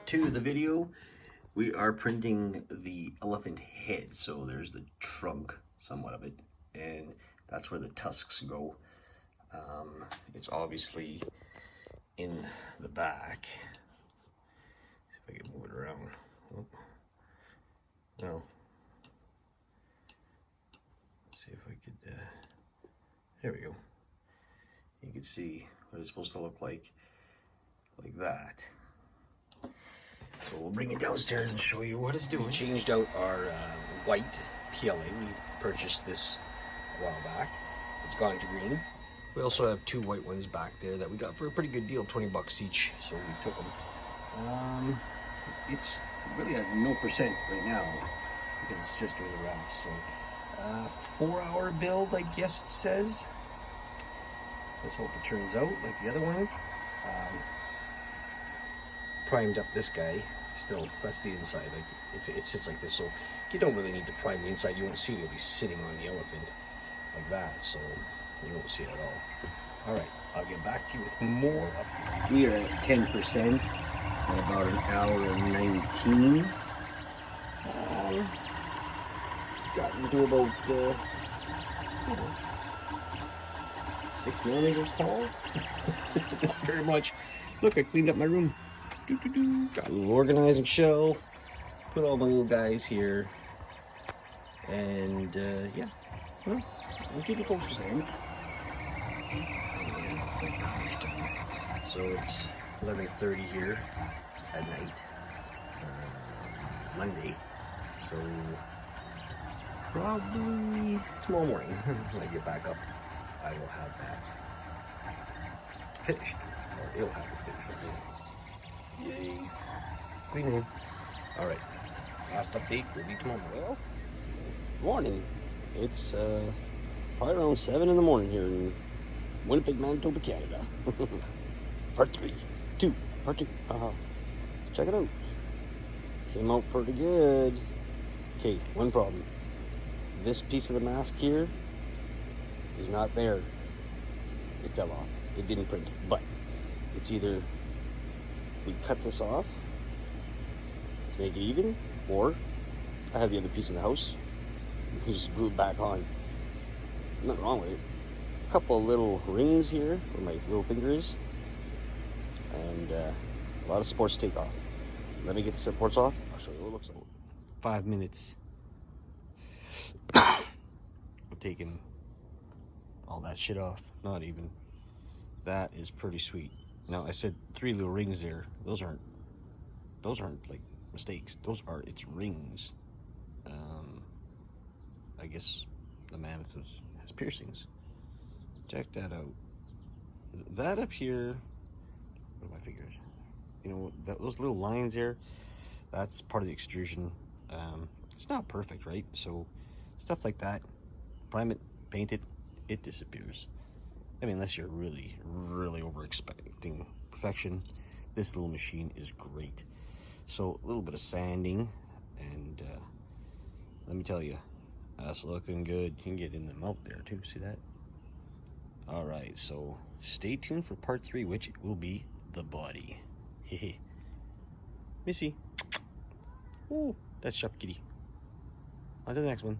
part 2 of the video. We are printing the elephant head. So there's the trunk, somewhat of it, and that's where the tusks go. It's obviously in the back. See if I can move it around. Oh. No. See if I could, there we go. You can see what it's supposed to look like that. So we'll bring it downstairs and show you what it's doing. We changed out our white PLA. We purchased this a while back. It's gone to green. We also have 2 white ones back there that we got for a pretty good deal, 20 bucks each. So we took them. It's really at no percent right now because it's just doing the wraps. So 4-hour build, I guess it says. Let's hope it turns out like the other one. Primed up this guy. Still, that's the inside. Like it sits like this, so you don't really need to prime the inside. You won't see it. It'll be sitting on the elephant like that, so you won't see it at all. All right, I'll get back to you with more. We are at 10% at about an hour and 19. Gotten to about 6 millimeters tall. Not very much. Look, I cleaned up my room. Got a little organizing shelf. Put all my little guys here. And yeah, well, we'll keep it posted. So it's 11:30 here at night, Monday. So probably tomorrow morning when I get back up, I will have that finished, or it'll have it finished. Yay! Clean room. All right. Last update will be tomorrow. Well, morning. It's probably around 7 in the morning here in Winnipeg, Manitoba, Canada. Part 2. Check it out. Came out pretty good. Okay, one problem. This piece of the mask here is not there. It fell off. It didn't print. But it's either we cut this off to make it even, or I have the other piece in the house. We just glue it back on. Nothing wrong with it. A couple of little rings here where my little finger is, and a lot of supports to take off. Let me get the supports off. I'll show you what it looks like. 5 minutes. I'm taking all that shit off. Not even. That is pretty sweet. Now I said 3 little rings there. Those aren't like mistakes. Those are its rings. I guess the mammoth has piercings. Check that out. That up here. What are my fingers? You know, those little lines there. That's part of the extrusion. It's not perfect, right? So stuff like that, prime it, paint it, it disappears. I mean, unless you're really, really over expecting perfection. This little machine is great. So a little bit of sanding, and let me tell you, that's looking good. You can get in the mouth there too. See that? All right. So stay tuned for part 3, which will be the body. Hehe. Missy. Ooh, that's Shop Kitty. On to the next one.